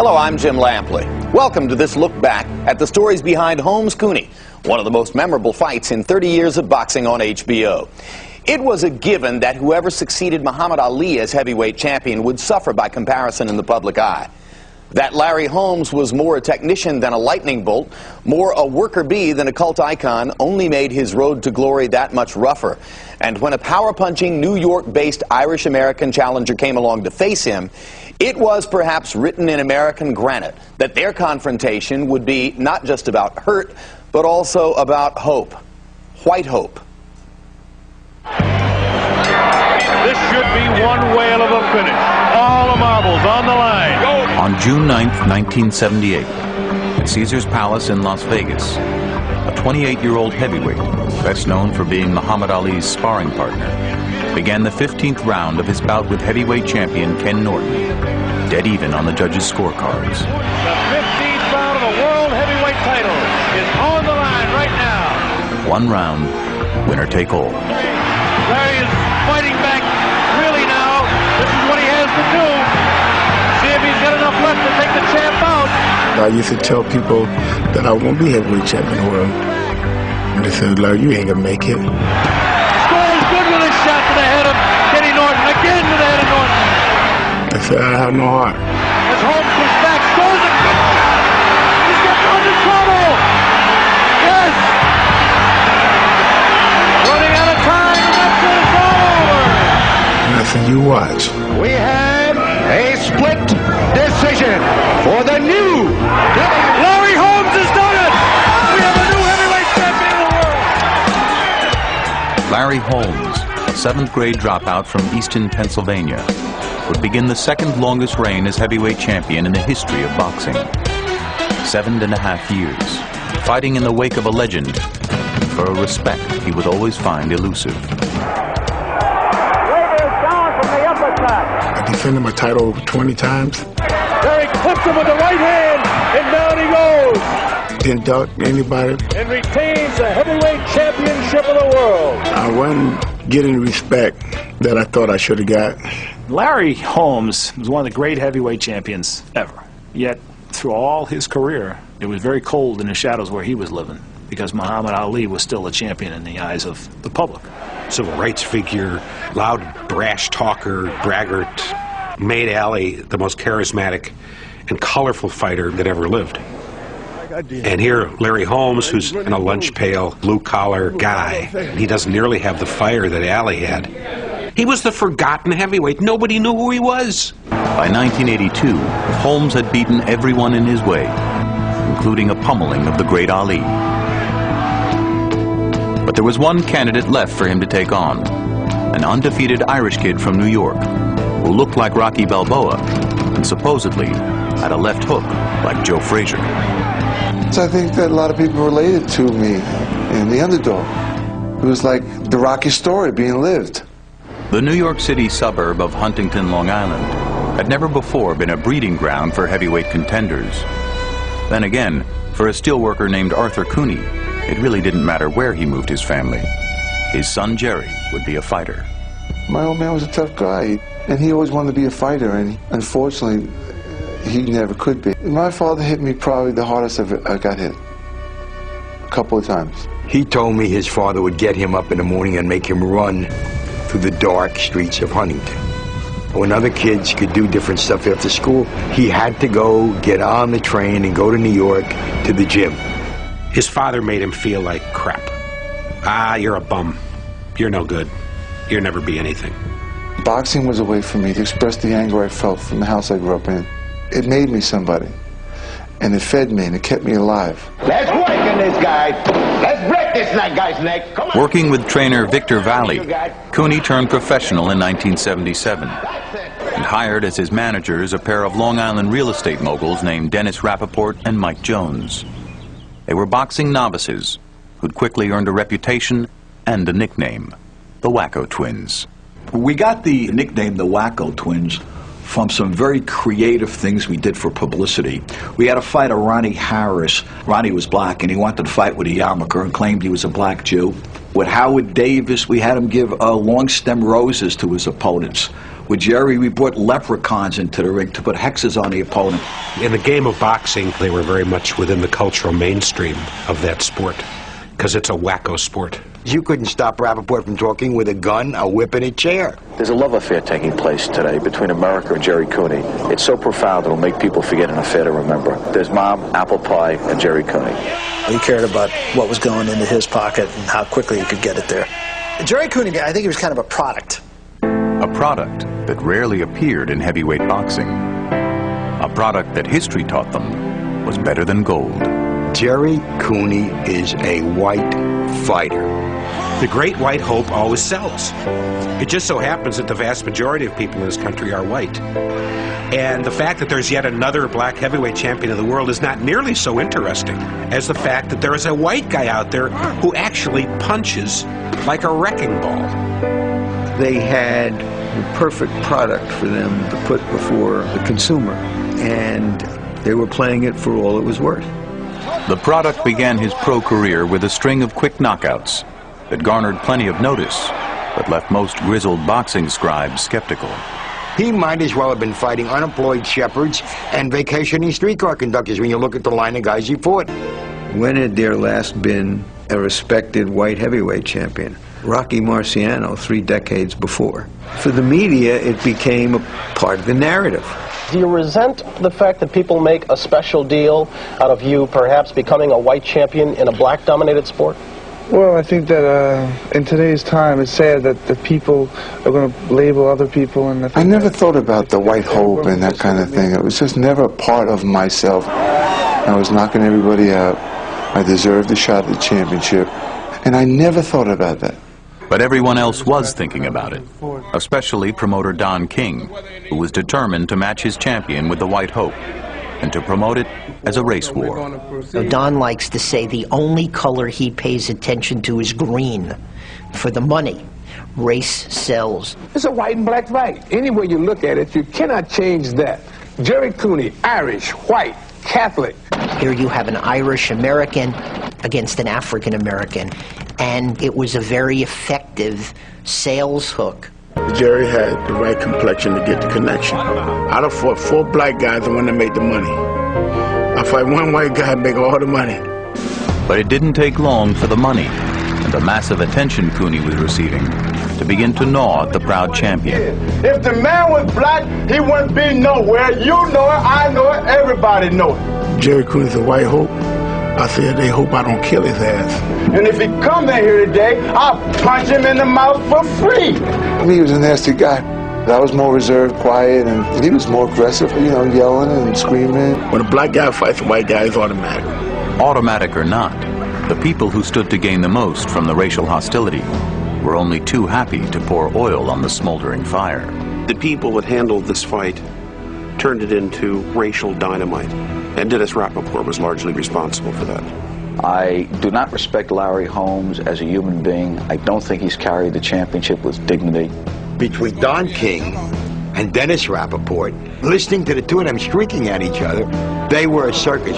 Hello, I'm Jim Lampley. Welcome to this look back at the stories behind Holmes-Cooney, one of the most memorable fights in 30 years of boxing on HBO. It was a given that whoever succeeded Muhammad Ali as heavyweight champion would suffer by comparison in the public eye. That Larry Holmes was more a technician than a lightning bolt, more a worker bee than a cult icon, only made his road to glory that much rougher. And when a power-punching, New York-based Irish-American challenger came along to face him, it was perhaps written in American granite that their confrontation would be not just about hurt, but also about hope. White hope. This should be one whale of a finish. All the marbles on the line. Go. On June 9th, 1978, at Caesar's Palace in Las Vegas, a 28-year-old heavyweight, best known for being Muhammad Ali's sparring partner, began the 15th round of his bout with heavyweight champion Ken Norton, dead even on the judges' scorecards. The 15th round of the world heavyweight title is on the line right now. One round, winner take all. Larry is fighting back really now. This is what he has to do. See if he's got enough left to take the champ out. I used to tell people that I won't be heavyweight champion in the world. And they said, Larry, you ain't gonna make it. Scores good with a shot to the head of Kenny Norton. Again to the head of Norton. I said, I have no heart. As Holmes pushes back, scores it. He's got under trouble. Yes. Running out of time, and that's it. It's all over. And I said, you watch. We have a split decision for the new Larry Holmes has done it. We have a new heavyweight champion in the world. Larry Holmes, a 7th grade dropout from Easton, Pennsylvania, would begin the second longest reign as heavyweight champion in the history of boxing. 7.5 years, fighting in the wake of a legend for a respect he would always find elusive. I defended my title over 20 times. Larry clips him with the right hand, and down he goes. Didn't duck anybody. And retains the heavyweight championship of the world. I wasn't getting the respect that I thought I should have got. Larry Holmes was one of the great heavyweight champions ever. Yet, through all his career, it was very cold in the shadows where he was living, because Muhammad Ali was still a champion in the eyes of the public. Civil rights figure, loud, brash talker, braggart, made Ali the most charismatic and colorful fighter that ever lived. And here, Larry Holmes, who's in a lunch pail, blue-collar guy, he doesn't nearly have the fire that Ali had. He was the forgotten heavyweight. Nobody knew who he was. By 1982, Holmes had beaten everyone in his way, including a pummeling of the great Ali. But there was one candidate left for him to take on, an undefeated Irish kid from New York, who looked like Rocky Balboa and supposedly had a left hook like Joe Frazier. I think that a lot of people related to me and the underdog. It was like the Rocky story being lived. The New York City suburb of Huntington, Long Island, had never before been a breeding ground for heavyweight contenders. Then again, for a steelworker named Arthur Cooney, it really didn't matter where he moved his family. His son Jerry would be a fighter. My old man was a tough guy, and he always wanted to be a fighter, and unfortunately, he never could be. My father hit me probably the hardest I got hit. A couple of times. He told me his father would get him up in the morning and make him run through the dark streets of Huntington. When other kids could do different stuff after school, he had to go get on the train and go to New York to the gym. His father made him feel like crap. Ah, you're a bum. You're no good. You'll never be anything. Boxing was a way for me to express the anger I felt from the house I grew up in. It made me somebody, and it fed me, and it kept me alive. Let's work in this, guys. Let's break this guy's neck. Come on. Working with trainer Victor Valley, Cooney turned professional in 1977 and hired as his managers a pair of Long Island real estate moguls named Dennis Rappaport and Mike Jones. They were boxing novices who'd quickly earned a reputation and a nickname, the Wacko Twins. We got the nickname the Wacko Twins from some very creative things we did for publicity. We had a fighter, Ronnie Harris. Ronnie was black, and he wanted to fight with a yarmulke and claimed he was a black Jew. With Howard Davis, we had him give long stem roses to his opponents. With Jerry, we brought leprechauns into the ring to put hexes on the opponent. In the game of boxing, they were very much within the cultural mainstream of that sport, because it's a wacko sport. You couldn't stop Rappaport from talking with a gun, a whip, and a chair. There's a love affair taking place today between America and Jerry Cooney. It's so profound it'll make people forget an affair to remember. There's Mom, Apple Pie, and Jerry Cooney. He cared about what was going into his pocket and how quickly he could get it there. Jerry Cooney, I think he was kind of a product. A product that rarely appeared in heavyweight boxing. A product that history taught them was better than gold. Jerry Cooney is a white fighter. The great white hope always sells. It just so happens that the vast majority of people in this country are white. And the fact that there's yet another black heavyweight champion of the world is not nearly so interesting as the fact that there is a white guy out there who actually punches like a wrecking ball. They had the perfect product for them to put before the consumer, and they were playing it for all it was worth. The product began his pro career with a string of quick knockouts that garnered plenty of notice, but left most grizzled boxing scribes skeptical. He might as well have been fighting unemployed shepherds and vacationing streetcar conductors when you look at the line of guys he fought. When had there last been a respected white heavyweight champion? Rocky Marciano 3 decades before. For the media, it became a part of the narrative. Do you resent the fact that people make a special deal out of you perhaps becoming a white champion in a black-dominated sport? Well, I think that in today's time, it's sad that the people are going to label other people. And I never thought about the white hope and that kind of thing. It was just never a part of myself. I was knocking everybody out. I deserved a shot at the championship. And I never thought about that. But everyone else was thinking about it, especially promoter Don King, who was determined to match his champion with the White Hope and to promote it as a race war. Don likes to say the only color he pays attention to is green. For the money, race sells. It's a white and black fight. Any way you look at it, you cannot change that. Jerry Cooney, Irish, white, Catholic. Here you have an Irish American against an African American, and it was a very effective sales hook. Jerry had the right complexion to get the connection. I'd have fought 4 black guys and one that made the money. I fight 1 white guy and make all the money. But it didn't take long for the money and the massive attention Cooney was receiving to begin to gnaw at the proud champion. If the man was black, he wouldn't be nowhere. You know it, I know it, everybody know it. Jerry Cooney's a white hope. I said they hope I don't kill his ass. And if he come in here today, I'll punch him in the mouth for free. He was a nasty guy. I was more reserved, quiet, and he was more aggressive, you know, yelling and screaming. When a black guy fights a white guy, it's automatic. Automatic or not, the people who stood to gain the most from the racial hostility were only too happy to pour oil on the smoldering fire. The people that handled this fight turned it into racial dynamite, and Dennis Rappaport was largely responsible for that. I do not respect Larry Holmes as a human being. I don't think he's carried the championship with dignity. Between Don King and Dennis Rappaport, listening to the two of them shrieking at each other, they were a circus.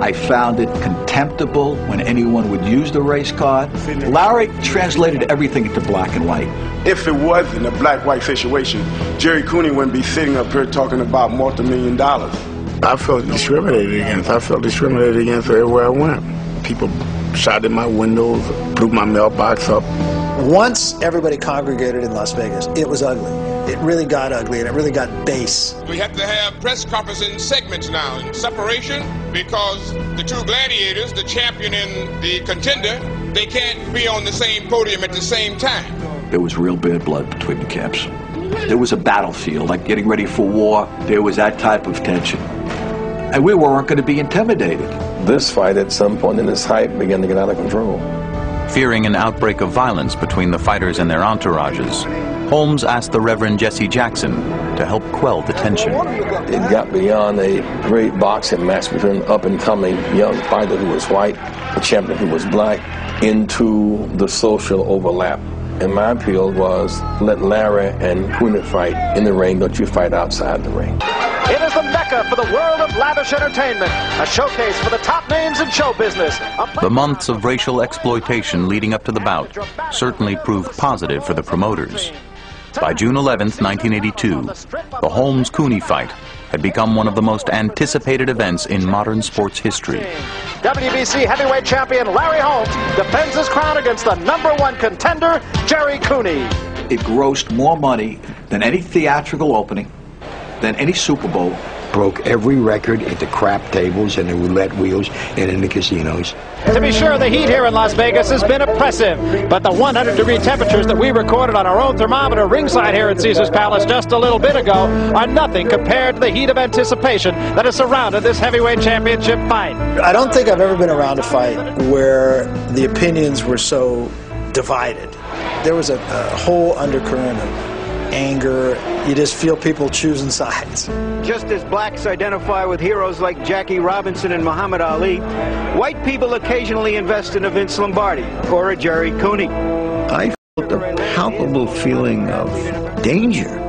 I found it contemptible when anyone would use the race card. Larry translated everything into black and white. If it wasn't a black-white situation, Jerry Cooney wouldn't be sitting up here talking about multi-million dollars. I felt discriminated against. I felt discriminated against everywhere I went. People shot in my windows, blew my mailbox up. Once everybody congregated in Las Vegas, it was ugly. It really got ugly, and it really got base. We have to have press conferences in segments now, in separation, because the two gladiators, the champion and the contender, they can't be on the same podium at the same time. There was real bad blood between the camps. There was a battlefield, like getting ready for war. There was that type of tension. And we weren't going to be intimidated. This fight, at some point in its height, began to get out of control. Fearing an outbreak of violence between the fighters and their entourages, Holmes asked the Reverend Jesse Jackson to help quell the tension. It got beyond a great boxing match between an up-and-coming young fighter who was white, a champion who was black, into the social overlap. And my appeal was, let Larry and Cooney fight in the ring, don't you fight outside the ring. It is the mecca for the world of lavish entertainment, a showcase for the top names in show business. The months of racial exploitation leading up to the bout certainly proved positive for the promoters. By June 11th, 1982, the Holmes-Cooney fight had become one of the most anticipated events in modern sports history. WBC heavyweight champion Larry Holmes defends his crown against the #1 contender, Jerry Cooney. It grossed more money than any theatrical opening, than any Super Bowl. Broke every record at the crap tables and the roulette wheels and in the casinos. To be sure, the heat here in Las Vegas has been oppressive, but the 100-degree temperatures that we recorded on our own thermometer ringside here at Caesar's Palace just a little bit ago are nothing compared to the heat of anticipation that has surrounded this heavyweight championship fight. I don't think I've ever been around a fight where the opinions were so divided. There was a whole undercurrent of anger. You just feel people choosing sides. Just as blacks identify with heroes like Jackie Robinson and Muhammad Ali, white people occasionally invest in a Vince Lombardi or a Jerry Cooney. I felt a palpable feeling of danger.